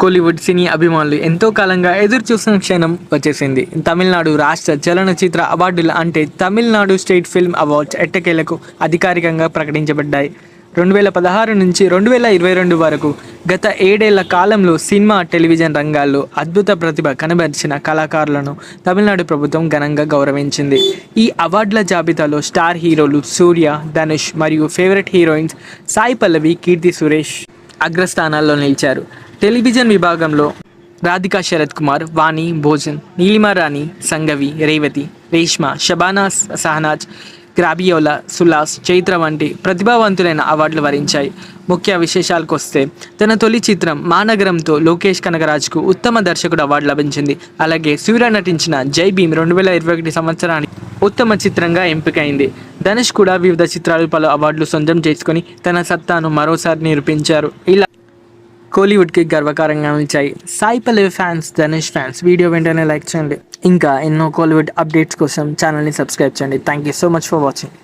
కోలీవుడ్ సినీ అభిమానులు ఎంతో కాలంగా ఎదురు చూసిన క్షణం వచ్చేసింది. తమిళనాడు రాష్ట్ర చలనచిత్ర అవార్డులు అంటే తమిళనాడు స్టేట్ ఫిల్మ్ అవార్డ్స్ ఎట్టకేలకు అధికారికంగా ప్రకటించబడ్డాయి. 2016 నుంచి 2022 వరకు గత 7 ఏళ్ల కాలంలో సినిమా, టెలివిజన్ రంగాల్లో అద్భుత ప్రతిభ కనబరిచిన కళాకారులను తమిళనాడు ప్రభుత్వం ఘనంగా గౌరవించింది. ఈ అవార్డుల జాబితాలో స్టార్ హీరోలు సూర్య, ధనుష్ మరియు ఫేవరెట్ హీరోయిన్స్ సాయి పల్లవి, కీర్తి సురేష్ అగ్రస్థానాల్లో నిలిచారు. టెలివిజన్ విభాగంలో రాధికా శరత్ కుమార్, వాణి భోజన్, నీలిమా రాణి, సంగవి, రేవతి, రేష్మ, షబానా సహనాజ్, గ్రాబియోలా, సులాస్, చైత్ర వంటి ప్రతిభావంతులైన అవార్డులు వరించాయి. ముఖ్య విశేషాలకు వస్తే తన తొలి చిత్రం మానగరంతో లోకేష్ కనగరాజ్కు ఉత్తమ దర్శకుడు అవార్డు లభించింది. అలాగే సూర్య నటించిన జై భీమ్ 2021 సంవత్సరానికి ఉత్తమ చిత్రంగా ఎంపికైంది. ధనుష్ కూడా వివిధ చిత్రాలు పలు అవార్డులు సొంతం చేసుకొని తన సత్తాను మరోసారి నిరూపించారు. ఇలా కోలీవుడ్కి గర్వకారంగా నిలిచాయి. Sai Pallavi fans, Dhanush fans video వెంటనే లైక్ చేయండి. ఇంకా ఎన్నో కోలీవుడ్ అప్డేట్స్ కోసం ఛానల్ని సబ్స్క్రైబ్ చేయండి. Thank you so much for watching.